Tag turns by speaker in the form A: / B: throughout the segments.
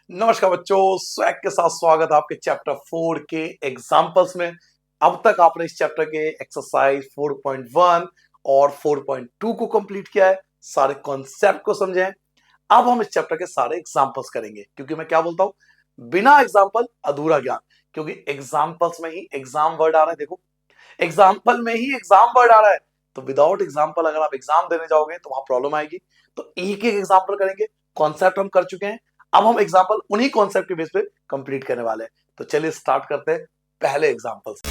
A: नमस्कार बच्चों, स्वैग के साथ स्वागत है आपके चैप्टर 4 के एग्जाम्पल्स में। अब तक आपने इस चैप्टर के एक्सरसाइज 4.1 और 4.2 को कंप्लीट किया है, सारे कॉन्सेप्ट को समझे हैं। अब हम इस चैप्टर के सारे एग्जाम्पल्स करेंगे, क्योंकि मैं क्या बोलता हूं, बिना एग्जाम्पल अधूरा ज्ञान। क्योंकि एग्जाम्पल्स में ही एग्जाम वर्ड आ रहा है। देखो, एग्जाम्पल में ही एग्जाम वर्ड आ रहा है, तो विदाउट एग्जाम्पल अगर आप एग्जाम देने जाओगे तो वहां प्रॉब्लम आएगी। तो एक एक एग्जाम्पल करेंगे। कॉन्सेप्ट हम कर चुके हैं, अब हम एग्जाम्पल उन्हीं कॉन्सेप्ट के बेस पे कंप्लीट करने वाले हैं। तो चलिए स्टार्ट करते हैं पहले एग्जाम्पल से।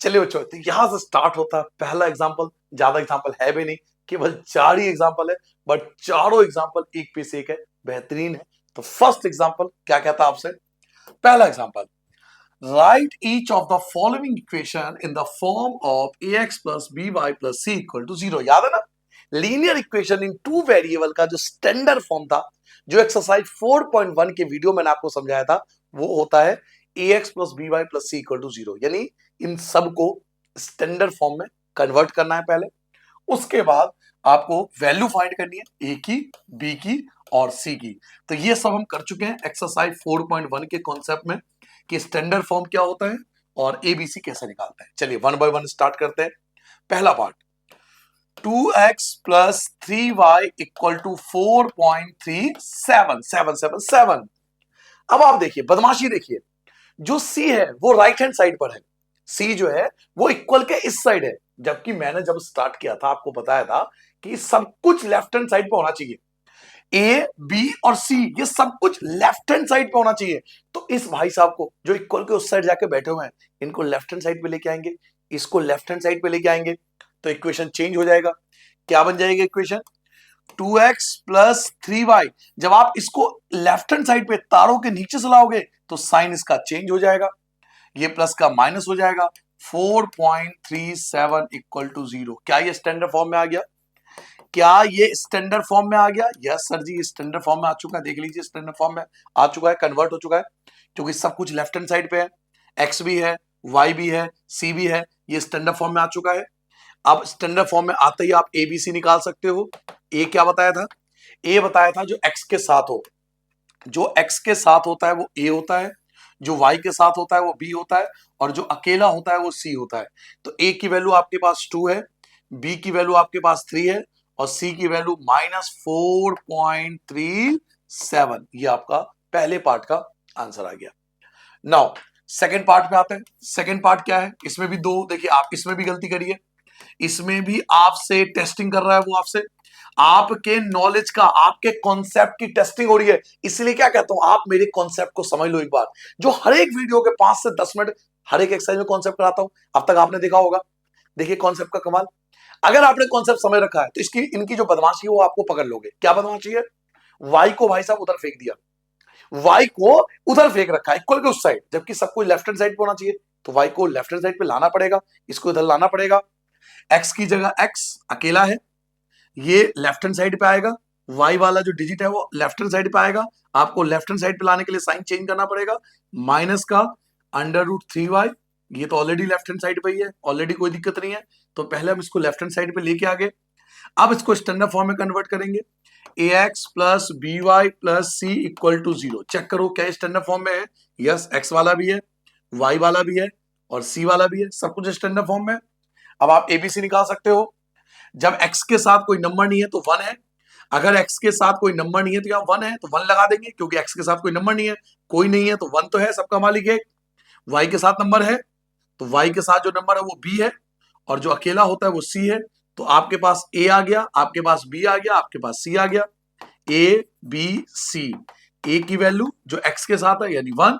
A: चलिए बच्चों, तो यहां से स्टार्ट होता है पहला एग्जाम्पल। ज्यादा एग्जाम्पल है भी नहीं, केवल 4 ही एग्जाम्पल है, बट चारों एग्जाम्पल एक पे से एक है, बेहतरीन है। तो फर्स्ट एग्जाम्पल क्या कहता है आपसे? पहला example, write each of the following equation in the form of ax plus by plus c equal to 0। याद है ना, linear equation in two variable का जो स्टैंडर्ड फॉर्म था, जो एक्सरसाइज 4.1 के वीडियो मैंने आपको समझाया था, वो होता है ax plus by plus c equal to 0। यानी इन सब को स्टैंडर्ड फॉर्म में कन्वर्ट करना है पहले। उसके बाद आपको वैल्यू फाइंड करनी है a की, b की और c की। तो ये सब हम कर चुके हैं एक्सरसाइज 4.1 के कॉन्सेप्ट में, कि स्टैंडर्ड फॉर्म क्या होता है और एबीसी कैसे निकालते हैं। चलिए वन बाय वन स्टार्ट करते हैं। पहला part, 2x plus 3y equal to 4.3777। अब आप देखिए, बदमाशी देखिए, जो सी है वो राइट हैंड साइड पर है। सी जो है वो इक्वल के इस साइड है, जबकि मैंने जब स्टार्ट किया था आपको बताया था कि सब कुछ लेफ्ट हैंड साइड पर होना चाहिए। ए, बी और सी ये सब कुछ लेफ्ट हैंड साइड पे होना चाहिए। तो इस भाई साहब को जो इक्वल के उस साइड जाके बैठे हुए हैं, इनको लेफ्ट हैंड साइड पे लेके आएंगे, इसको लेफ्ट हैंड साइड पे लेके आएंगे, तो इक्वेशन चेंज हो जाएगा। क्या बन जाएगी इक्वेशन? 2x plus 3y। जब आप इसको लेफ्ट हैंड साइड पे तारों के नीचे से लाओगे तो साइन इसका चेंज हो जाएगा, ये प्लस का माइनस हो जाएगा। 4.37 इक्वल टू 0। क्या ये स्टैंडर्ड फॉर्म में आ गया? क्या ये स्टैंडर्ड फॉर्म में आ गया? यस सर जी, स्टैंडर्ड फॉर्म में आ चुका है। देख लीजिए, स्टैंडर्ड फॉर्म में आ चुका है, कन्वर्ट हो चुका है, क्योंकि सब कुछ लेफ्ट हैंड साइड पे है। एक्स भी है, वाई भी है, सी भी है, ये स्टैंडर्ड फॉर्म में आ चुका है। अब स्टैंडर्ड फॉर्म में आते ही आप एबीसी निकाल सकते हो। ए क्या बताया था? ए बताया था जो एक्स के साथ हो। जो एक्स के साथ होता है वो ए होता है, जो वाई के साथ होता है वो बी होता है, और जो अकेला होता है वो सी होता है। तो ए की वैल्यू आपके पास 2 है, बी की वैल्यू आपके पास 3 है, और सी की वैल्यू -4.37। ये आपका पहले पार्ट का आंसर आ गया। नाउ सेकेंड पार्ट पे आते हैं। सेकेंड पार्ट क्या है? इसमें भी दो, देखिए आप इसमें भी गलती करिए, इसमें भी आपसे टेस्टिंग कर रहा है वो, आपसे आपके नॉलेज का, आपके कॉन्सेप्ट की टेस्टिंग हो रही है। इसलिए क्या कहता हूं, आप मेरे कॉन्सेप्ट को समझ लो एक बार। जो हर एक वीडियो के 5 से 10 मिनट हर एक एक्सरसाइज में कॉन्सेप्ट कराता हूं, अब तक आपने देखा होगा। देखिए कॉन्सेप्ट का कमाल। अगर आपने कॉन्सेप्ट समझ रखा है तो इसकी इनकी जो बदमाशी है वो आपको पकड़ लोगे। क्या बदमाशी है? वाई को भाई साहब उधर फेंक दिया, वाई को उधर फेंक रखा है इक्वल के उस साइड, जबकि सब कुछ लेफ्ट हैंड साइड पे होना चाहिए। तो वाई को लेफ्ट हैंड साइड पे लाना पड़ेगा, इसको इधर लाना पड़ेगा। एक्स की जगह एक्स अकेला है, ये लेफ्ट हैंड साइड पे आएगा। वाई वाला जो डिजिट है वो लेफ्ट हैंड साइड पे आएगा, आपको लेफ्ट हैंड साइड पे लाने के लिए साइन चेंज करना पड़ेगा। माइनस का √3y, ये तो ऑलरेडी लेफ्ट हैंड साइड पे ही है, ऑलरेडी कोई दिक्कत नहीं है। तो पहले हम इसको लेफ्ट हैंड साइड पे लेके आ गए। अब इसको स्टैंडर्ड फॉर्म में कन्वर्ट करेंगे। ax plus b y plus c equal to 0। Check करो क्या स्टैंडर्ड फॉर्म में है? यस, x वाला भी है, y वाला भी है और c वाला भी है, सब कुछ स्टैंडर्ड फॉर्म में। अब आप एबीसी निकाल सकते हो। जब x के साथ कोई नंबर नहीं है तो 1 है, अगर x के साथ कोई नंबर नहीं है तो यहाँ 1 है, तो 1 लगा देंगे, क्योंकि x के साथ कोई नंबर नहीं है, कोई नहीं है तो 1 तो है, सबका मालिक है। y के साथ नंबर है तो y के साथ जो नंबर है वो b है, और जो अकेला होता है वो c है। तो आपके पास a आ गया, आपके पास b आ गया, आपके पास c आ गया। a b c, a की वैल्यू जो x के साथ है यानी 1,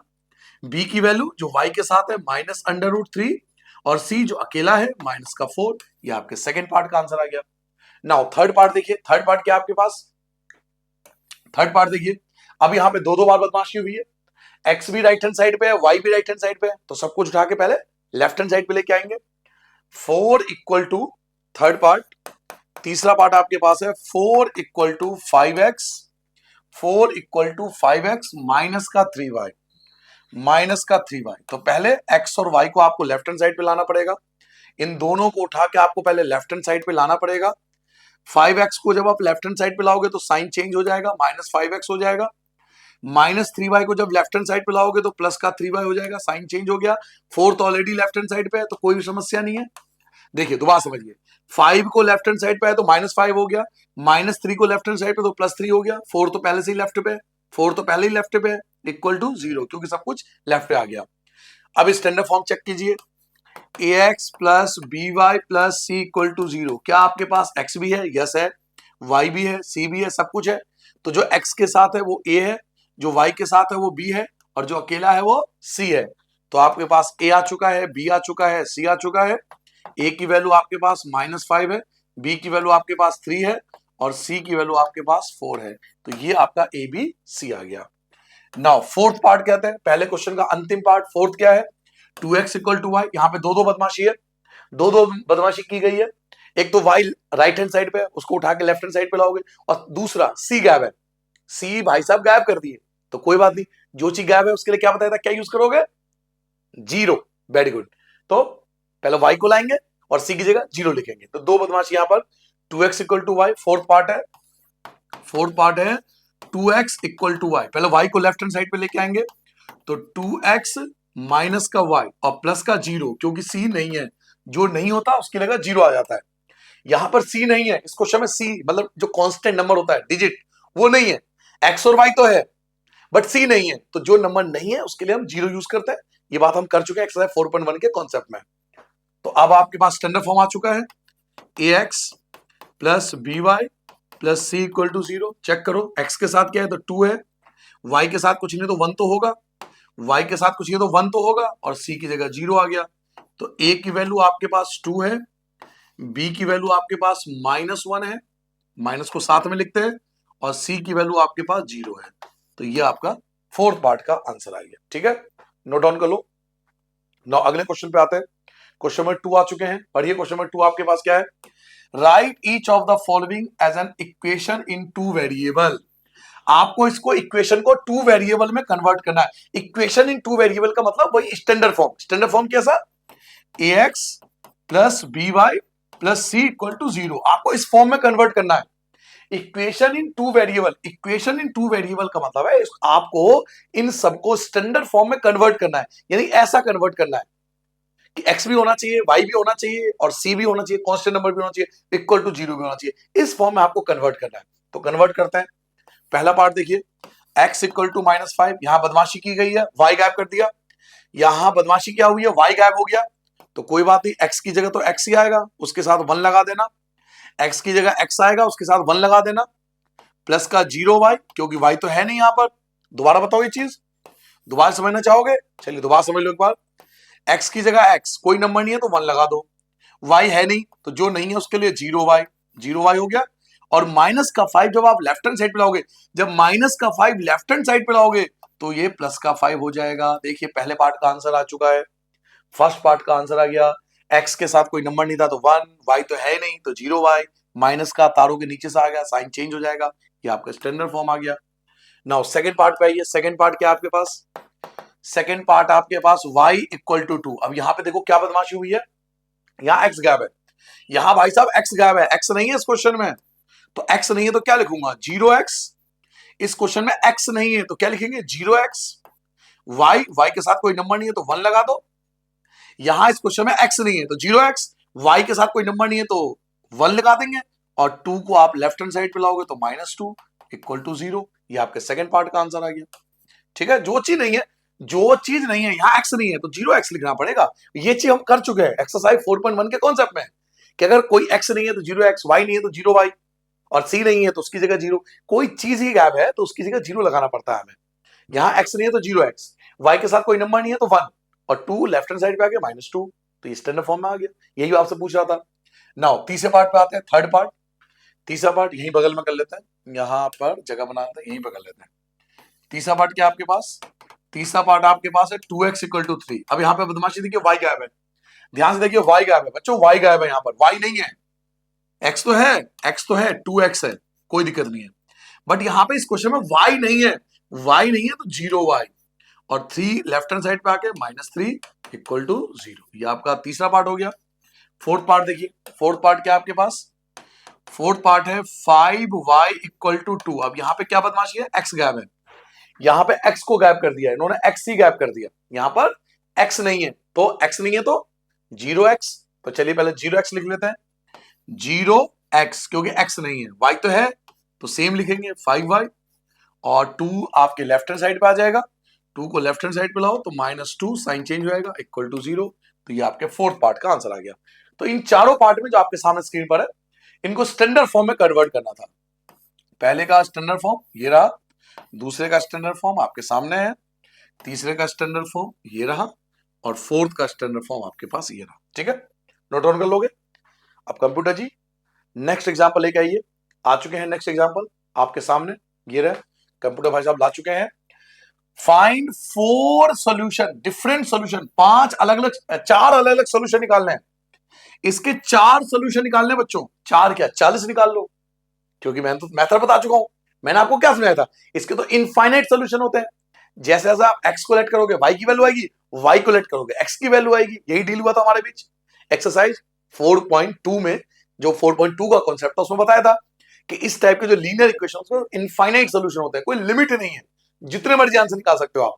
A: b की वैल्यू जो y के साथ है -√3, और c जो अकेला है -4। ये आपके सेकंड पार्ट का आंसर आ गया। नाउ थर्ड पार्ट देखिए, थर्ड पार्ट क्या आपके पास? थर्ड पार्ट देखिए, अब यहाँ पे दो दो बार बदमाशी हुई है। एक्स भी राइट हैंड साइड पे है, वाई भी राइट हैंड साइड पे है, तो सब कुछ उठा के पहले लेफ्ट हैंड साइड पे लेके आएंगे। 4 इक्वल टू, थर्ड पार्ट, तीसरा पार्ट आपके पास है 4 equal to 5x, 4 equal to 5x minus का 3y, माइनस का 3y। तो पहले x और y को आपको लेफ्ट हैंड साइड पे लाना पड़ेगा, इन दोनों को उठा के आपको पहले लेफ्ट हैंड साइड पे लाना पड़ेगा। 5x को जब आप लेफ्ट हैंड साइड पे लाओगे तो साइन चेंज हो जाएगा, -5x हो जाएगा। -3y को जब लेफ्ट हैंड साइड पे लाओगे तो प्लस का 3y हो जाएगा, साइन चेंज हो गया। 4 तो ऑलरेडी लेफ्ट हैंड साइड पे है तो कोई भी समस्या नहीं है। देखिए दोबारा समझिए, 5 को लेफ्ट हैंड साइड पे है तो -5 हो गया, -3 को लेफ्ट हैंड साइड पे तो +3 हो गया, 4 तो पहले से ही लेफ्ट पे है, 4 तो पहले ही लेफ्ट पे है, इक्वल टू 0 क्योंकि सब कुछ लेफ्ट पे आ गया। अब स्टैंडर्ड फॉर्म चेक कीजिए, ax plus by plus c equal to 0। क्या आपके पास x भी है? यस है। y भी है, c भी है, सब कुछ है। तो जो x के साथ है वो a है, जो y के साथ है वो b है, और जो अकेला है वो c है। तो आपके पास a आ चुका है, b आ चुका है, c आ चुका है। a की वैल्यू आपके पास -5 है, b की वैल्यू आपके पास 3 है, और c की वैल्यू आपके पास 4 है। तो ये आपका a b c आ गया। नाउ फोर्थ पार्ट कहते हैं, पहले क्वेश्चन का अंतिम पार्ट। फोर्थ क्या है? 2x equal to Y. यहाँ पे दो बदमाशी है, दो बदमाशी की गई है। एक तो y राइट हैंड साइड पे है, उसको उठा के लेफ्ट हैंड साइड पे लाओगे, और दूसरा c गायब है। c भाई साहब गायब कर दिए, तो कोई बात नहीं, जो चीज गायब है उसके लिए क्या बताया था, क्या यूज करोगे? 0। Very good. तो पहले y को लाएंगे और c की जगह 0 लिखेंगे। तो दो बदमाशी यहाँ पर। 2x equal to y, fourth part है। फोर्थ पार्ट है 2x इक्वल टू वाई। पहले y को लेफ्ट हैंड साइड पे लेके आएंगे, तो 2x माइनस का y और प्लस का 0, क्योंकि c नहीं है, जो नहीं होता उसकी जगह 0 आ जाता है। यहां पर c नहीं है, इस क्वेश्चन में c मतलब जो कांस्टेंट नंबर होता है, डिजिट, वो नहीं है। x और y तो है बट c नहीं है, तो जो नंबर नहीं है उसके लिए हम 0 यूज करते हैं। ये बात हम कर चुके हैं एक्सरसाइज 4.1 के कॉन्सेप्ट में। तो अब आपके पास स्टैंडर्ड फॉर्म आ चुका है, ax plus by plus c equal to 0। Check करो, x के साथ क्या है तो 2 है, y के साथ कुछ नहीं तो 1 तो होगा, y के साथ कुछ नहीं तो 1 तो होगा, और c की जगह 0 आ गया। तो a की वैल्यू आपके पास 2 है, b की वैल्यू आपके पास -1 है, माइनस को साथ में लिखते हैं, और c की वैल्यू आपके पास 0 है। तो ये आपका फोर्थ पार्ट का आंसर आ गया। ठीक है, नोट डाउन कर लो। नाउ अगले क्वेश्चन पे आते हैं। क्वेश्चन नंबर 2 आ चुके हैं, पढ़िए। क्वेश्चन नंबर 2 आपके पास क्या है? Write each of the following as an equation in 2 variable. आपको इसको इक्वेशन को 2 वेरिएबल में कन्वर्ट करना है। इक्वेशन इन 2 वेरिएबल का मतलब वही स्टैंडर्ड फॉर्म। स्टैंडर्ड फॉर्म कैसा? ax plus by plus c equal to 0। आपको इस फॉर्म में कन्वर्ट करना है। Equation in 2 variable, equation in 2 variable का मतलब है आपको इन सबको स्टैंडर्ड फॉर्म में कन्वर्ट करना है, यानी ऐसा कन्वर्ट करना है कि x भी होना चाहिए, y भी होना चाहिए, और c भी होना चाहिए, कांस्टेंट नंबर भी होना चाहिए, इक्वल टू 0 भी होना चाहिए। इस फॉर्म में आपको कन्वर्ट करना है। तो कन्वर्ट करते हैं। पहला पार्ट देखिए, x इक्वल टू -5। यहां बदमाशी की गई है, y गायब कर दिया। यहां बदमाशी क्या हुई है, y गायब हो गया। तो कोई बात नहीं, x की जगह तो x ही आएगा, उसके साथ 1 लगा देना। x की जगह x आएगा, उसके साथ 1 लगा देना, प्लस का 0y, क्योंकि y तो है नहीं यहां पर। दोबारा बताओ ये चीज, दोबारा समझना चाहोगे? चलिए दोबारा समझ लो एक बार। x की जगह x, कोई नंबर नहीं है तो 1 लगा दो। y है नहीं, तो जो नहीं है उसके लिए 0y, 0y हो गया। और माइनस का 5 जब आप लेफ्ट हैंड साइड पे लाओगे, जब माइनस का 5 लेफ्ट हैंड साइड पे लाओगे तो ये प्लस का 5 हो जाएगा। देखिए पहले पार्ट का आंसर आ चुका है, फर्स्ट पार्ट का आंसर आ गया। x के साथ कोई नंबर नहीं था तो 1, y तो है नहीं तो 0y, माइनस का तारों के नीचे से आ गया, साइन चेंज हो जाएगा। ये आपका स्टैंडर्ड फॉर्म आ गया। नाउ सेकंड पार्ट पे आइए। सेकंड पार्ट क्या आपके पास? सेकंड पार्ट आपके पास y इक्वल टू 2। अब यहां पे देखो क्या बदमाशी हुई है, यहां x गायब है, यहां भाई साहब x गायब है, x नहीं है इस क्वेश्चन में। तो x नहीं है तो क्या लिखूंगा? 0x। इस क्वेश्चन में x नहीं है तो क्या लिखेंगे? 0x। y के साथ कोई नंबर नहीं है तो 1 लगा दो। यहां इस क्वेश्चन में x नहीं है तो 0x, y के साथ कोई नंबर नहीं है तो 1 लगा देंगे, और 2 को आप लेफ्ट हैंड साइड पे लाओगे तो -2 इक्वल टू 0। ये आपके सेकंड पार्ट का आंसर आ गया। ठीक है, जो चीज नहीं है, जो चीज नहीं है, यहां x नहीं है तो 0x लिखना पड़ेगा। ये चीज हम कर चुके हैं एक्सरसाइज 4.1 के कॉन्सेप्ट में, कि अगर कोई x नहीं है तो 0x, y नहीं है तो 0y, और c नहीं है तो उसकी जगह 0। कोई चीज ही गायब है तो उसकी जगह 0 लगाना पड़ता है हमें। यहां x नहीं है तो 0x, y के साथ कोई नंबर नहीं है तो 1, और 2 लेफ्ट हैंड साइड पे आ गया -2, तो ये स्टैंडर्ड फॉर्म में आ गया। यही आपसे पूछ रहा था। नाउ तीसरे पार्ट पे आते हैं, थर्ड पार्ट। तीसरा पार्ट यहीं बगल में कर लेते हैं, यहां पर जगह बनाते हैं, यहीं पर कर लेते हैं। तीसरा पार्ट क्या आपके पास? तीसरा पार्ट आपके पास है 2x इक्वल टू 3। अब यहाँ पे बदमाशी देखिए, y गायब है, ध्यान से देखिए, y गायब है बच्चों, y गायब है, यहाँ पर y नहीं है। x तो है, x तो है, 2x है, कोई दिक्कत नहीं है, बट यहाँ पे इस क्वेश्चन में y नहीं है। y नहीं है तो 0y, और 3 लेफ्ट हैंड साइड पे आके -3 इक्वल टू 0। ये आपका तीसरा पार्ट हो गया। फोर्थ पार्ट देखिए, फोर्थ पार्ट क्या आपके पास? फोर्थ पार्ट है 5y इक्वल टू 2। अब यहाँ पे क्या बदमाशी है, x गैप है, यहाँ पे x को गैप कर दिया, इन्होंने x ही गैप कर दिया, यहाँ पर x नहीं है, तो x नहीं है तो 0x। तो चलिए पहले 0x लिख लेते हैं, 0x, क्योंकि x नहीं है, y तो है, तो सेम लिखेंगे 5y, और 2 आपके लेफ्ट हैंड साइड पे आ जाएगा, 2 को लेफ्ट हैंड साइड पे लाओ तो -2, साइन चेंज हो जाएगा, इक्वल टू 0। तो ये आपके फोर्थ पार्ट का आंसर आ गया। तो इन चारों पार्ट में जो आपके सामने स्क्रीन पर है, इनको स्टैंडर्ड फॉर्म में कन्वर्ट करना था। पहले का स्टैंडर्ड फॉर्म ये रहा, दूसरे का स्टैंडर्ड फॉर्म आपके सामने है, तीसरे का स्टैंडर्ड फॉर्म ये रहा, और फोर्थ का स्टैंडर्ड फॉर्म आपके पास ये रहा। ठीक है, नोट डाउन कर लोगे। अब कंप्यूटर जी नेक्स्ट एग्जांपल लेके आइए। आ चुके हैं नेक्स्ट एग्जांपल आपके सामने, ये रहे कंप्यूटर भाई साहब ला चुके हैं। फाइंड 4 सॉल्यूशन, डिफरेंट सॉल्यूशन, 5 अलग अलग, 4 अलग अलग सॉल्यूशन निकालने हैं। इसके 4 सॉल्यूशन निकालने बच्चों, 4 क्या 40 निकाल लो, क्योंकि मैं तो मेथड बता चुका हूं। मैंने आपको क्या समझाया था, इसके तो इनफाइनाइट सॉल्यूशन होते हैं। जैसे जैसे आप x को लेट करोगे y की वैल्यू आएगी, y को लेट करोगे x की वैल्यू आएगी। यही डील हुआ था हमारे बीच एक्सरसाइज 4.2 में। जो 4.2 का कॉन्सेप्ट था उसमें बताया था कि इस टाइप के जो लीनियर इक्वेशंस में इनफाइनाइट सॉल्यूशन होते हैं, कोई लिमिट नहीं है, जितने मर्जी आंसर निकाल सकते हो आप।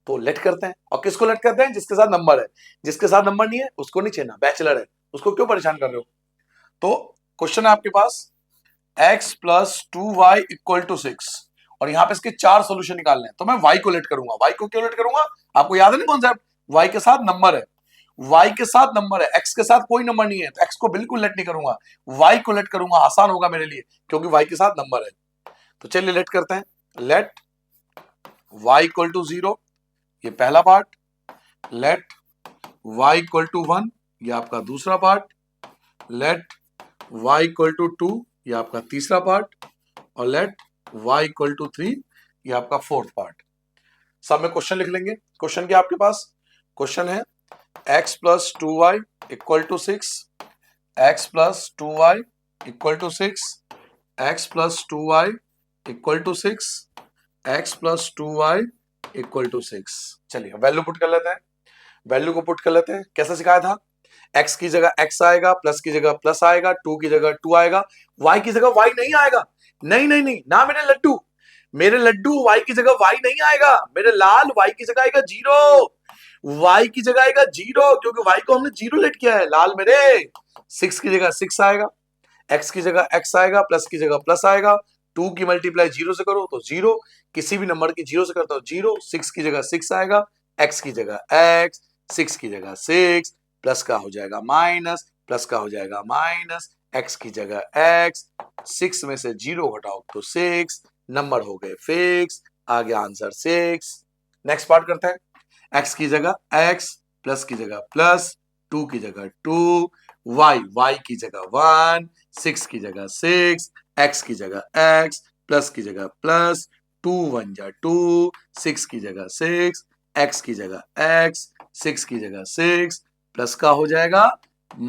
A: तो लेट करते हैं, और किसको लेट करते हैं, जिसके साथ नंबर है। जिसके साथ नंबर नहीं है उसको नहीं छेड़ना, बैचलर है, उसको क्यों परेशान कर रहे हो। तो क्वेश्चन है आपके पास x plus 2y equal to 6, और यहां पे इसके 4 सॉल्यूशन निकालने हैं। तो मैं y को लेट करूंगा। y को क्यों लेट करूंगा, आपको याद है ना कॉन्सेप्ट, y के साथ नंबर है, y के साथ नंबर है, x के साथ कोई नंबर नहीं है, तो x को बिल्कुल लेट नहीं करूंगा, y को लेट करूंगा, आसान होगा मेरे लिए, क्योंकि y के साथ नंबर है। तो चलिए लेट करते हैं, लेट y इक्वल टू 0, ये पहला part, let y equal to 1, ये आपका दूसरा part, let y equal to 2, ये आपका तीसरा पार्ट, और लेट y इक्वल टू 3, ये आपका फोर्थ पार्ट। सब में क्वेश्चन लिख लेंगे। क्वेश्चन क्या आपके पास, क्वेश्चन है x plus 2y equal to 6, x plus 2y equal to 6, x plus 2y equal to 6, x plus 2y equal to 6। चलिए वैल्यू पुट कर लेते हैं, वैल्यू को पुट कर लेते हैं। कैसे सिखाया था, x की जगह x आएगा, प्लस की जगह प्लस आएगा, 2 की जगह 2 आएगा, y की जगह y नहीं आएगा। नहीं नहीं नहीं ना मेरे लड्डू, मेरे लड्डू y की जगह y नहीं आएगा, मेरे लाल y की जगह आएगा 0, y की जगह आएगा 0, क्योंकि y को हमने 0 लेट किया है लाल मेरे। 6 की जगह 6 आएगा, x की जगह x आएगा, प्लस की जगह प्लस आएगा, 2 की मल्टीप्लाई 0 से करो तो 0, किसी भी नंबर की 0 से करता हो 0, 6 की जगह 6 आएगा, x की जगह x, 6 की जगह 6, प्लस का हो जाएगा माइनस, प्लस का हो जाएगा माइनस, x की जगह x, 6 में से 0 घटाओ तो 6, नंबर हो गए फिक्स, आ गया आंसर 6। नेक्स्ट पार्ट करते हैं, x की जगह x, प्लस की जगह प्लस, 2 की जगह 2, y की जगह 1, 6 की जगह 6, x की जगह x, प्लस की जगह प्लस, 2 1 जा 2, 6 की जगह 6, x की जगह x, 6 की जगह 6, प्लस का हो जाएगा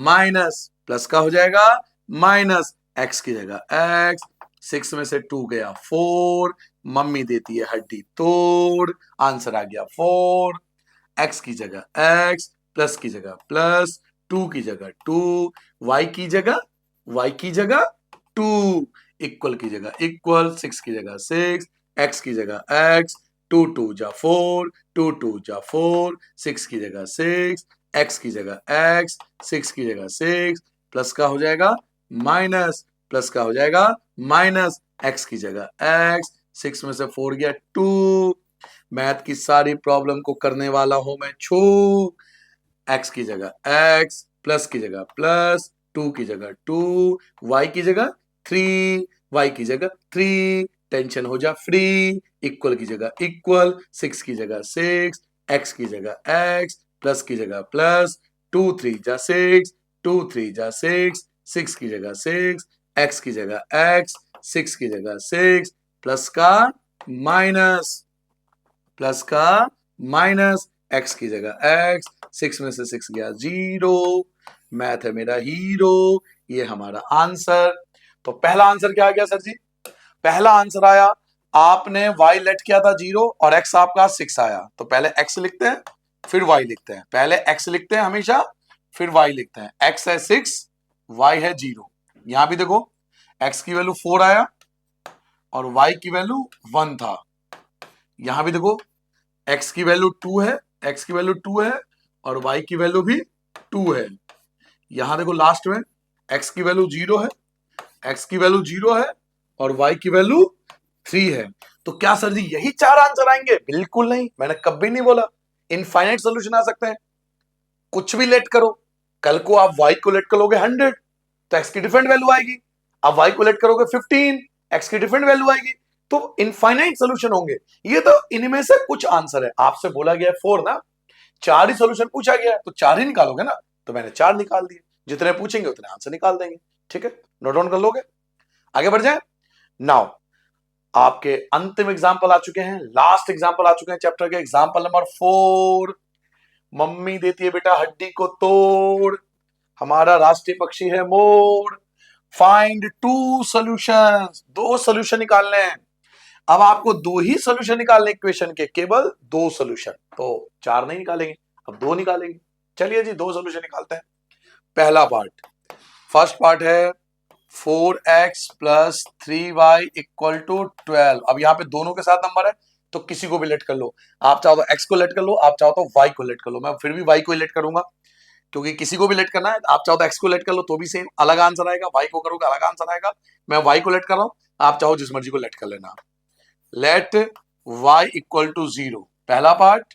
A: माइनस, प्लस का हो जाएगा माइनस, x की जगह x, 6 में से 2 गया 4, मम्मी देती है हड्डी तोड़, आंसर आ गया 4, x की जगह x, प्लस की जगह प्लस, 2 की जगह 2, y की जगह 2, इक्वल की जगह इक्वल, 6 की जगह 6, x की जगह x, 2 2 जा 4, 2 2 जा 4, 6 की जगह 6, x की जगह x, 6 की जगह 6, प्लस का हो जाएगा माइनस, प्लस का हो जाएगा माइनस, x की जगह x, 6 में से 4 गया 2, मैथ की सारी प्रॉब्लम को करने वाला हूं मैं छू, x की जगह x, प्लस की जगह प्लस, 2 की जगह 2, y की जगह 3, y की जगह 3, टेंशन हो जा फ्री, इक्वल की जगह इक्वल, 6 की जगह 6, x की जगह x, प्लस की जगह प्लस, 2 3 जा 6, 2 3 जा 6, 6 की जगह 6, x की जगह x, 6 की जगह 6, प्लस का माइनस, प्लस का माइनस, x की जगह x, 6 में से 6 गया 0, मैथ है मेरा हीरो, ये हमारा आंसर। तो पहला आंसर क्या आ गया सर जी, पहला आंसर आया, आपने y लेट किया था 0 और x आपका 6 आया, तो पहले x लिखते हैं फिर y लिखते हैं, पहले x लिखते हैं हमेशा फिर y लिखते हैं। x है 6, y है 0, यहां भी देखो x की वैल्यू 4 आया और y की वैल्यू 1 था। यहां भी देखो x की वैल्यू 2 है, x की वैल्यू 2 है और y की वैल्यू भी 2 है। यहां देखो लास्ट में x की वैल्यू 0 है, x की वैल्यू 0 है और y की वैल्यू 3 है। तो क्या सर जी यही 4 आंसर आएंगे? बिल्कुल नहीं, मैंने कभी नहीं बोला। इनफाइनाइट सोल्यूशन आ सकते हैं, कुछ भी लेट करो। कल को आप y को लेट करोगे 100 तो x की डिफरेंट वैल्यू आएगी, आप y को लेट करोगे 15 x की डिफरेंट वैल्यू आएगी। तो इनफाइनाइट सोल्यूशन होंगे। ये तो इनमें से कुछ आंसर है। आपसे बोला गया है 4 ना, 4 ही सोल्यूशन पूछा गया है तो 4 ही निकालोगे ना, तो मैंने 4 निकाल दिए। जितने पूछेंगे उतने आंसर निकाल देंगे। ठीक है, नोट डाउन कर लोगे? आगे बढ़ जाए। नाउ आपके अंतिम एग्जाम्पल आ चुके हैं, लास्ट एग्जाम्पल आ चुके हैं चैप्टर के, एग्जाम्पल नंबर 4। मम्मी देती है बेटा हड्डी को तोड़, हमारा राष्ट्रीय पक्षी है मोर। फाइंड 2 सॉल्यूशंस, 2 सॉल्यूशन निकालने हैं। अब आपको 2 ही सॉल्यूशन निकालने इक्वेशन के, केवल 2 सॉल्यूशन, तो 4 नहीं निकालेंगे, अब 2 निकालेंगे। चलिए जी 2 सॉल्यूशन निकालते हैं। पहला पार्ट, फर्स्ट पार्ट है 4x plus 3y equal to 12। अब यहाँ पे दोनों के साथ नंबर है तो किसी को भी लेट कर लो। आप चाहो तो x को लेट कर लो, आप चाहो तो y को लेट कर लो। मैं फिर भी y को लेट करूंगा क्योंकि किसी को भी लेट करना है। आप चाहो तो x को लेट कर लो तो भी सेम अलग आंसर आएगा, y को करोगे अलग आंसर आएगा। मैं y को लेट कर रहा हूं, आप चाहो जिस मर्जी को लेट कर लेना। लेट y इक्वल टू 0 पहला पार्ट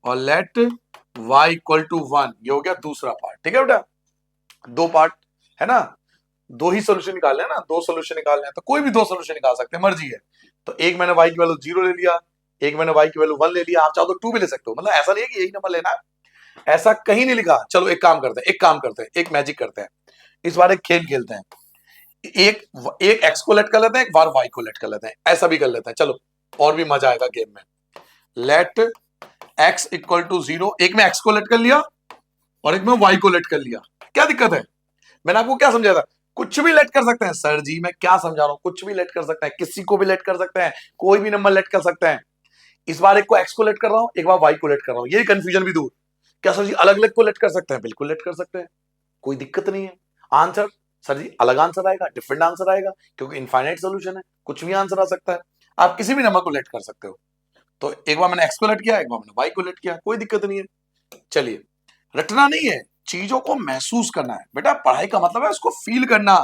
A: और लेट y इक्वल टू 1 ये हो गया दूसरा पार्ट। ठीक है बेटा, 2 पार्ट है ना, 2 ही सोल्यूशन निकालने हैं ना, 2 सोल्यूशन निकालने हैं तो कोई भी 2 सोल्यूशन निकाल सकते हैं, मर्जी है। तो एक मैंने y की वैल्यू 0 ले लिया, एक मैंने y की वैल्यू 1 ले लिया। आप चाहो तो 2 भी ले सकते हो, मतलब ऐसा नहीं है कि यही नंबर लेना है, ऐसा कहीं नहीं लिखा। चलो एक काम करते हैं, एक मैजिक करते हैं। इस बार एक खेल खेलते हैं, एक x को लेट कर लेते हैं, एक बार y को लेट कर लेते हैं, ऐसा भी कर लेते हैं। चलो और भी मजा आएगा गेम में। लेट x इक्वल टू 0, एक में x को लेट कर लिया और एक में y को लेट कर लिया। क्या दिक्कत है? मैंने आपको क्या समझाया था? कुछ भी लेट कर सकते हैं। सर जी मैं क्या समझा रहा हूं, कुछ भी लेट कर सकते हैं, किसी को भी लेट कर सकते हैं, कोई भी नंबर लेट कर सकते हैं। इस बार एक को x को लेट कर रहा हूं, एक बार y को लेट कर रहा हूं, ये कंफ्यूजन भी दूर। क्या सर जी अलग अलग को लेट कर सकते हैं? बिल्कुल लेट कर सकते हैं, कोई दिक्कत नहीं है। आंसर सर जी अलग आंसर आएगा, डिफरेंट आंसर आएगा, क्योंकि इनफाइनाइट सोल्यूशन है, कुछ भी आंसर आ सकता है। आप किसी भी नंबर को लेट कर सकते हो। तो एक बार मैंने x को लेट किया, एक बार मैंने y को लेट किया, कोई दिक्कत नहीं है। चलिए, रटना नहीं है, चीजों को महसूस करना है बेटा। पढ़ाई का मतलब है उसको फील करना,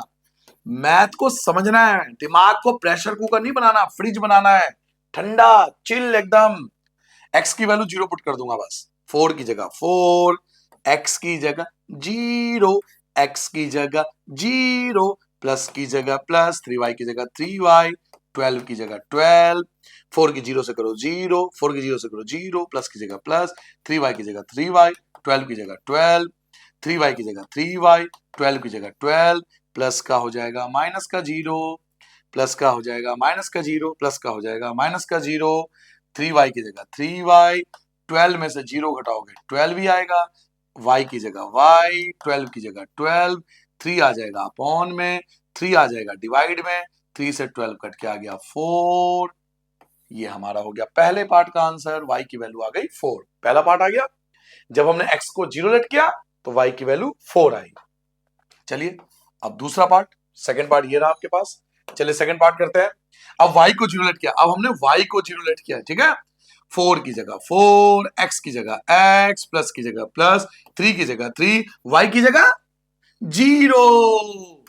A: मैथ को समझना है, दिमाग को प्रेशर कुकर नहीं बनाना, फ्रिज बनाना है, ठंडा चिल एकदम। x की वैल्यू 0 पुट कर दूंगा बस, 4 की जगह 4, x की जगह 0, x की जगह 0, प्लस की जगह प्लस, 3y की जगह 3y, 12 की जगह 12, 4 की 0 से करो 0, 4 की 0 से करो 0, प्लस की जगह प्लस, 3y की जगह 3y, 12 की जगह 12, 3y की जगह 3y, 12 की जगह 12, प्लस का हो जाएगा माइनस का 0, प्लस का हो जाएगा माइनस का 0, प्लस का हो जाएगा माइनस का 0, 3y की जगह 3y, 12 में से 0 घटाओगे 12 ही आएगा, y की जगह y, 12 की जगह 12, 3 आ जाएगा अपॉन में, 3 आ जाएगा डिवाइड में, 3 से 12 कट के आ गया 4। ये हमारा हो गया पहले पार्ट का आंसर, y की वैल्यू आ गई 4। पहला पार्ट आ गया। जब हमने x को 0 लेट किया तो y की वैल्यू 4 आई। चलिए अब दूसरा पार्ट, सेकंड पार्ट ये रहा आपके पास। चलिए सेकंड पार्ट करते हैं। अब y को 0 लेट किया, अब हमने y को 0 लेट किया, ठीक है। 4 की जगह 4, x की जगह x, प्लस की जगह प्लस, 3 की जगह 3, y की जगह 0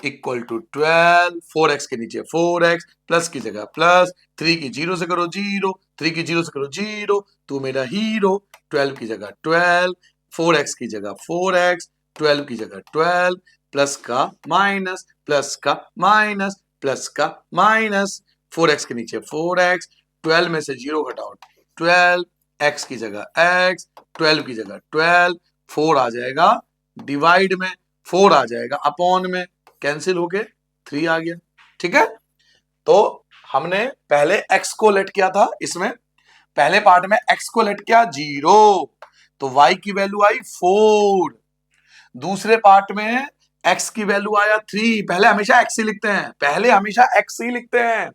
A: इक्वल टू 12, 4x के नीचे 4x, प्लस की जगह प्लस, 3 की 0 से करो 0, 3 की 0 से करो 0, तू मेरा हीरो, 12 की जगह 12, 4x की जगह 4x, 12 की जगह 12, प्लस का माइनस, प्लस का माइनस, प्लस का माइनस, 4x के नीचे 4x, 12 में से 0 घटाओ 12, x की जगह x, 12 की जगह 12, 4 आ जाएगा डिवाइड में, 4 आ जाएगा अपॉन में, कैंसिल हो गए 3 आ गया। ठीक है, तो हमने पहले x को लेट किया था, इसमें पहले पार्ट में x को लेट किया 0 तो y की वैल्यू आई 4। दूसरे पार्ट में x की वैल्यू आया 3। पहले हमेशा x ही लिखते हैं, पहले हमेशा x ही लिखते हैं,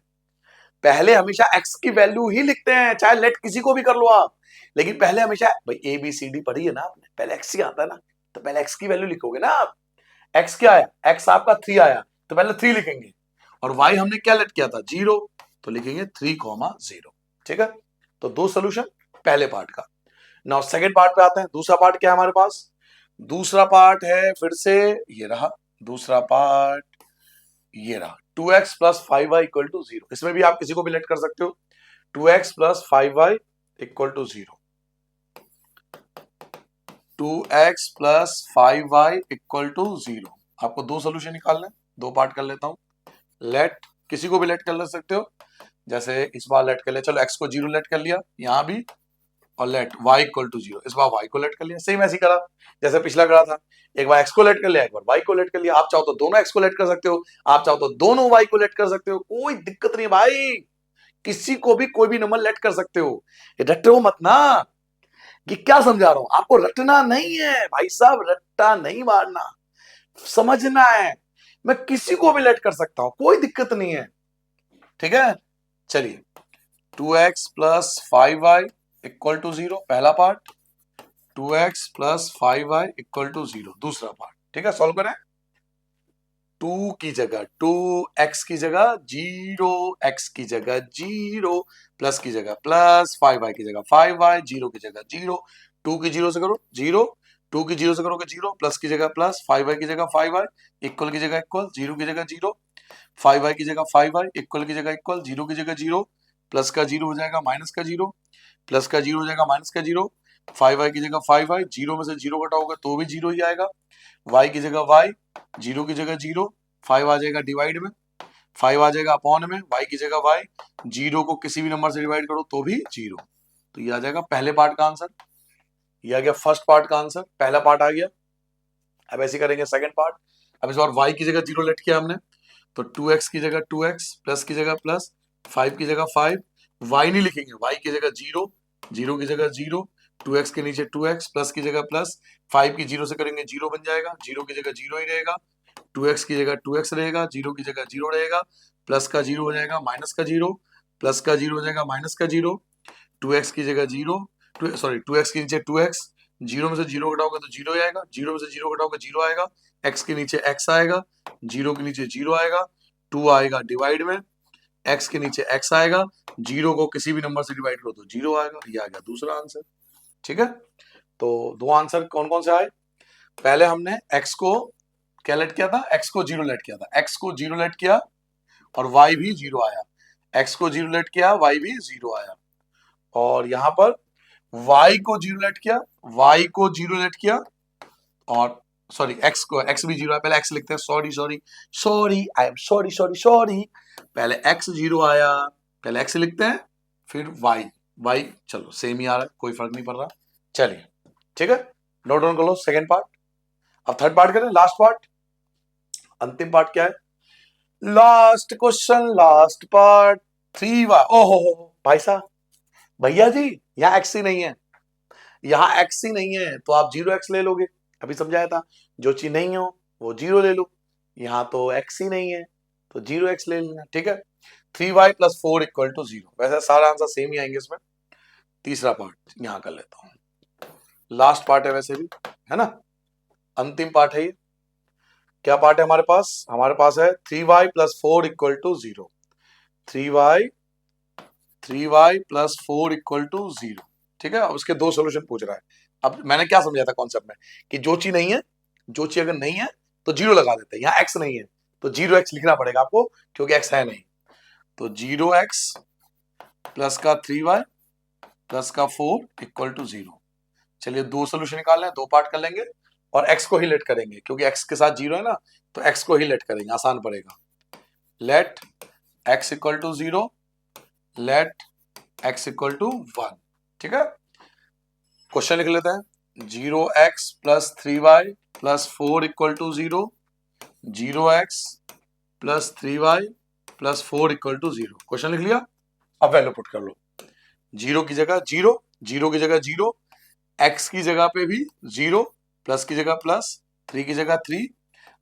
A: पहले हमेशा x की वैल्यू ही लिखते हैं, चाहे लेट किसी को भी कर लो आप, लेकिन पहले हमेशा भाई ABCD पढ़ी है ना आपने, पहले x ही आता है ना, तो पहले x की वैल्यू लिखोगे ना आप। x क्या आया, x आपका 3 आया, तो पहले 3 लिखेंगे, और y हमने क्या लेट किया था 0, तो लिखेंगे 3,0। ठीक है, तो 2 सोल्यूशन पहले पार्ट का। नाउ सेकंड पार्ट पे आते हैं। दूसरा पार्ट क्या है हमारे पास? दूसरा पार्ट है फिर से ये रहा, दूसरा पार्ट ये रहा, 2x plus 5y equal to 0। इसमें भी आप किसी को भी लेट कर सकते हो, 2x plus 5y equal to 0, 2x plus 5y equal to 0। आपको दो सोल्यूशन निकालना है, दो पार्ट कर लेता हूं। लेट किसी को भी लेट कर ले सकते हो, जैसे इस बार लेट कर लिया, चलो x को 0 लेट कर लिया यहां भी, और लेट y इक्वल टू 0, इस बार y को लेट कर लिया। सेम ऐसे ही करा जैसे पिछला करा था, एक बार x को लेट कर लिया, एक बार y को लेट कर लिया। आप चाहो तो दोनों x को लेट कर सकते हो, आप चाहो तो दोनों y को लेट कर सकते हो, कोई दिक्कत नहीं भाई, किसी को भी कोई भी नंबर लेट कर सकते हो। रटो मत ना, कि क्या समझा रहा हूं आपको, रटना नहीं है भाई साहब, रट्टा नहीं मारना, समझना है। मैं किसी को भी लेट कर सकता हूं, कोई दिक्कत नहीं है। ठीक है, चलिए 2x plus 5y equal to 0 पहला part, 2x plus 5y equal to 0 दूसरा पार्ट। ठीक है, सॉल्व करें। 2 की जगह 2, x की जगह 0, x की जगह 0, प्लस की जगह प्लस, 5y की जगह 5y, 0 की जगह 0, 2 की 0 से करो 0, 2 की 0 से करोगे 0, प्लस की जगह प्लस, 5y की जगह 5y, इक्वल की जगह इक्वल, 0 की जगह 0, 5y की जगह 5y, इक्वल की जगह इक्वल, 0 की जगह 0, प्लस का 0 हो जाएगा माइनस का 0, प्लस का 0 हो जाएगा माइनस का 0, 5y की जगह 5y, 0 में से 0 घटाओगे तो भी 0 ही आएगा, y की जगह y, 0 की जगह 0, 5 आ जाएगा डिवाइड में, 5 आ जाएगा अपॉन में, y की जगह y, 0 को किसी भी नंबर से डिवाइड करो तो भी 0। तो ये आ जाएगा पहले पार्ट का आंसर, ये आ गया फर्स्ट पार्ट का आंसर, पहला पार्ट आ गया। अब ऐसे करेंगे सेकंड पार्ट। अब इस बार y की जगह 0 लेट किया हमने, तो 2x की जगह 2x, प्लस की जगह प्लस, 5 की जगह 5, y नहीं लिखेंगे, y की जगह 0, 0 की जगह 0, 2x के नीचे 2x, प्लस की जगह प्लस, 5 की 0 से करेंगे 0 बन जाएगा, 0 की जगह 0 ही रहेगा, 2x की जगह 2x रहेगा, 0 की जगह 0 रहेगा, प्लस का 0 हो जाएगा माइनस का 0, प्लस का 0 हो जाएगा माइनस का 0, 2x की जगह 0, सॉरी 2x के नीचे 2x, 0 में से 0 घटाओगे तो 0 आएगा, 0 में से 0 घटाओगे 0 आएगा, x के नीचे x आएगा, 0 के नीचे 0 आएगा, 2 आएगा डिवाइड में, x के नीचे x आएगा, 0 को किसी भी नंबर से डिवाइड करो तो 0 आएगा। ये आ गया दूसरा आंसर। ठीक है, तो दो आंसर कौन कौन से आए? पहले हमने x को क्या लेट किया था, x को 0 लेट किया था, x को 0 लेट किया और y भी 0 आया, x को 0 लेट किया y भी 0 आया, और यहां पर y को 0 लेट किया, y को 0 लेट किया, और सॉरी x को, x भी 0 है, पहले x लिखते हैं, sorry sorry sorry, I am sorry sorry sorry, पहले x 0 आया, पहले x लिखते हैं फिर y, चलो सेम ही आ रहा है, कोई फर्क नहीं पड़ रहा। चलिए ठीक है, नोट डाउन कर लो सेकंड पार्ट। अब थर्ड पार्ट करें, लास्ट पार्ट, अंतिम पार्ट क्या है, last question, last part, 3y। ओहो भाई साहब, भैया जी यहाँ x ही नहीं है, यहाँ x ही नहीं है, तो आप 0x ले लोगे, अभी समझाया था, जो चीज नहीं हो वो 0 ले लो, यहाँ तो x ही नहीं है तो 0x ले लेना। ठीक है, 3y प्लस 4 इक्वल टू 0, वैसे सारा आंसर सेम ही आएंगे इसमें। तीसरा पार्ट यहाँ कर लेता हूँ, लास्ट पार्ट है वैसे भी, है ना, अंतिम पार्ट है ये। क्या पार्ट है हमारे पास? हमारे पास है 3y plus 4 equal to 0, 3y plus 4 equal to 0। ठीक है, अब उसके दो सोल्यूशन पूछ रहा है। अब मैंने क्या समझाया था कॉन्सेप्ट में, कि जो चीज नहीं है, जो चीज अगर नहीं है तो 0 लगा देते हैं, यहाँ x नहीं है तो 0x लिखना पड़ेगा आपको, क्योंकि x है नहीं, तो 0x प्लस का 3y प्लस का 4 इक्वल टू 0। चलिए दो सोल्यूशन निकाल लें, दो पार्ट कर लेंगे, और x को ही लेट करेंगे, क्योंकि x के साथ 0 है ना, तो x को ही लेट करेंगे, आसान पड़ेगा। Let x equal to 0, let x equal to 1। ठीक है, क्वेश्चन लिख लेते हैं, 0x plus 3y plus 4 equal to 0, 0x plus 3y plus 4 equal to 0। Question लिख लिया, अब वैल्यू पुट कर लो, 0 की जगह 0, 0 की जगह 0, x की जगह पे भी 0, प्लस की जगह प्लस, 3 की जगह 3,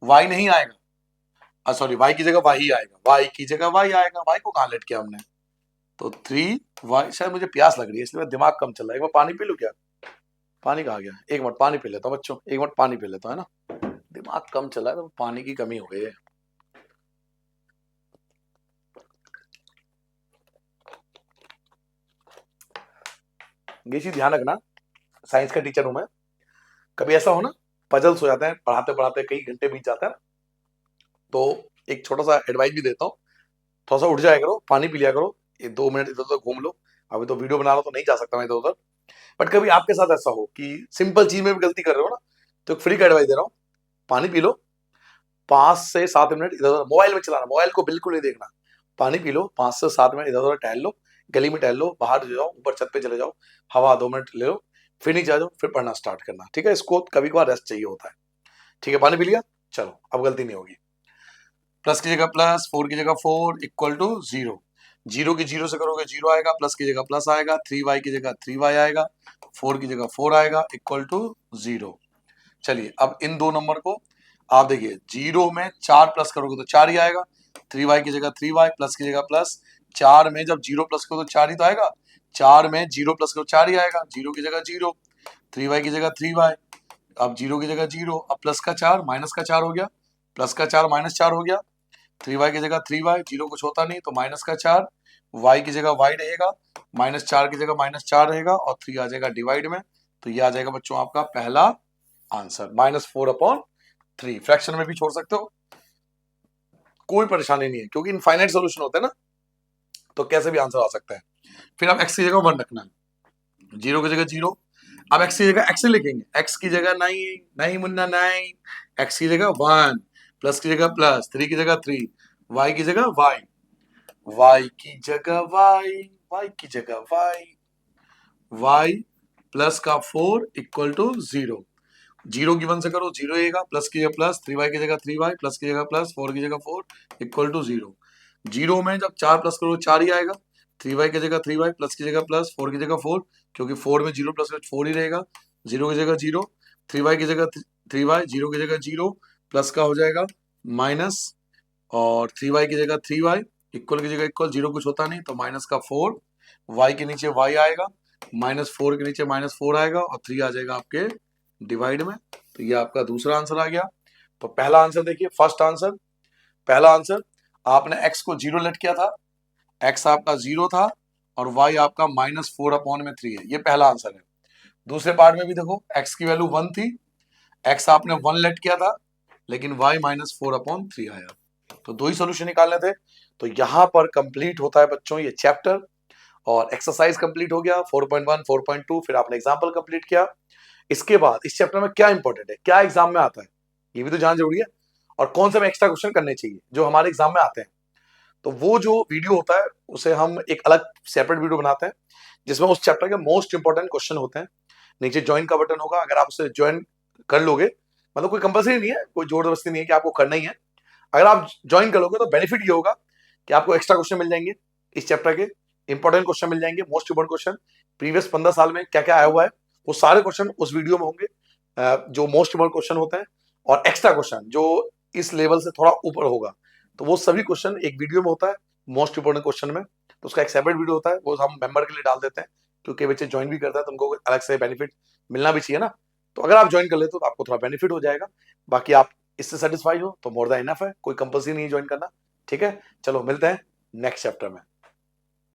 A: y नहीं आएगा, सॉरी y की जगह y आएगा, y की जगह y आएगा, y को कहां लेट किया हमने, तो 3y, शायद मुझे प्यास लग रही है इसलिए दिमाग कम चल रहा है, एक बार पानी पी लूं क्या, पानी कहा गया, एक मिनट पानी पी लेता हूँ बच्चों, एक मिनट पानी पी लेता हूँ, है ना, दिमाग कम चला है तो पानी की कमी हो गई है। ये चीज ध्यान रखना, साइंस का टीचर हूं मैं, कभी ऐसा हो ना पजल्स हो जाते हैं पढ़ाते पढ़ाते कई घंटे बीत जाते हैं, तो एक छोटा सा एडवाइस भी देता हूँ, थोड़ा सा उठ जाया करो, पानी पी लिया करो, ये 2 मिनट इधर उधर घूम लो। अभी तो वीडियो बना रहा हूं तो नहीं जा सकता मैं इधर उधर, बट कभी आपके साथ ऐसा हो कि सिंपल चीज में भी गलती कर रहे हो ना, तो एक फ्री का एडवाइस दे रहा हूँ, पानी पी लो, 5 से 7 मिनट इधर उधर मोबाइल में चलाना, मोबाइल को बिल्कुल नहीं देखना, पानी पी लो, 5 से 7 मिनट इधर उधर टहल लो, गली में टहल लो, बाहर जाओ, ऊपर छत पे चले जाओ, हवा 2 मिनट ले लो, फिर नीचे आ जाओ, फिर पढ़ना स्टार्ट करना, ठीक है। इसको कभी कभार रेस्ट चाहिए होता है, ठीक है। पानी पी लिया, चलो अब गलती नहीं होगी। प्लस की जगह प्लस, 4 की जगह 4 इक्वल टू 0, जीरो की जीरो से करोगे 0 आएगा, प्लस की जगह प्लस आएगा, 3y की जगह 3y आएगा, 4 की जगह 4 आएगा इक्वल टू 0। चलिए अब इन दो नंबर को आप देखिए, 0 में 4 प्लस करोगे तो 4 ही आएगा, 3y की जगह 3y, प्लस की जगह प्लस, 4 में जब 0 प्लस करो तो 4 ही तो आएगा, 4 में 0 प्लस करो 4 ही आएगा, 0 की जगह 0, 3y की जगह 3y, अब 0 की जगह 0, अब प्लस का 4 माइनस का 4 हो गया, प्लस का 4 माइनस 4 हो गया, 3y की जगह 3y, 0 कुछ होता नहीं तो माइनस का 4, y की जगह y रहेगा, -4 की जगह -4 रहेगा, और 3 आ जाएगा डिवाइड में, तो ये आ जाएगा बच्चों आपका पहला आंसर, -4/3। फ्रैक्शन में भी छोड़ सकते हो, कोई परेशानी नहीं है, क्योंकि इनफाइनाइट सोल्यूशन होते हैं ना, तो कैसे भी आंसर आ सकता है। फिर आप x की जगह 1 रखना है, 0 की जगह 0, अब x की जगह x लिखेंगे, x की जगह नहीं मुन्ना नहीं, x की जगह 1, प्लस की जगह प्लस, 3 की जगह 3, y की जगह y, y की जगह y की जगह y प्लस का 4 इक्वल टू 0, 0 की 1 से करो 0 आएगा, प्लस की जगह प्लस, 3y की जगह 3y, प्लस की जगह प्लस, 4 की जगह 4 इक्वल टू 0, 0 में जब 4 प्लस करो 4 ही आएगा, 3y की जगह 3y, प्लस की जगह प्लस, 4 की जगह 4, क्योंकि 4 में 0 प्लस 4 ही रहेगा, 0 की जगह 0, 3y की जगह 3y, 0 की जगह 0, प्लस का हो जाएगा माइनस, और 3y की जगह 3y, इक्वल की जगह इक्वल, 0 कुछ होता नहीं तो माइनस का 4, y के नीचे y आएगा, -4 के नीचे -4 आएगा, और 3 आ जाएगा आपके डिवाइड में, तो ये आपका दूसरा आंसर आ गया। तो पहला आंसर देखिए, फर्स्ट आंसर, पहला आंसर आपने x को 0 लेट किया था, x आपका 0 था, और y आपका -4/3 है, ये पहला आंसर है। दूसरे पार्ट में भी देखो, x की वैल्यू 1 थी, x आपने 1 लेट किया था, लेकिन y -4/3 आया, तो दो ही सोल्यूशन निकालने थे। तो यहां पर कंप्लीट होता है बच्चों ये चैप्टर, और एक्सरसाइज कंप्लीट हो गया 4.1 4.2, फिर आपने एग्जाम्पल कंप्लीट किया। इसके बाद इस चैप्टर में क्या इंपॉर्टेंट है, क्या एग्जाम में आता है, ये भी तो जानना जरूरी है, और कौन से में एक्स्ट्रा क्वेश्चन करने चाहिए जो हमारे एग्जाम में आते हैं। तो वो जो वीडियो होता है उसे हम एक अलग सेपरेट वीडियो बनाते हैं, जिसमें उस चैप्टर के मोस्ट इंपॉर्टेंट क्वेश्चन होते हैं। नीचे ज्वाइन का बटन होगा, अगर आप उसे ज्वाइन कर लोगे, मतलब कोई कंपलसरी नहीं है, कोई जोर जबरदस्ती नहीं है कि आपको करना ही है, अगर आप ज्वाइन कर लोगे तो बेनिफिट ये होगा कि आपको एक्स्ट्रा क्वेश्चन मिल जाएंगे, इस चैप्टर के इंपॉर्टेंट क्वेश्चन मिल जाएंगे, मोस्ट इंपॉर्टेंट क्वेश्चन, प्रीवियस 15 साल में क्या क्या आया हुआ है वो सारे क्वेश्चन उस वीडियो में होंगे, जो मोस्ट इंपॉर्टेंट क्वेश्चन होते हैं, और एक्स्ट्रा क्वेश्चन जो इस लेवल से थोड़ा ऊपर होगा, तो वो सभी क्वेश्चन एक वीडियो में होता है मोस्ट इंपॉर्टेंट क्वेश्चन में, तो उसका एक सेपरेट वीडियो होता है, वो हम मेंबर के लिए डाल देते हैं, क्योंकि बच्चे ज्वाइन भी करता है तो उनको अलग से बेनिफिट मिलना भी चाहिए ना, तो अगर आप ज्वाइन कर लेते हो तो आपको थोड़ा बेनिफिट हो जाएगा। बाकी आप इससे सेटिस्फाई हो तो मोर देन इनफ है, कोई कंपल्सरी नहीं ज्वाइन करना, ठीक है। चलो मिलते हैं नेक्स्ट चैप्टर में।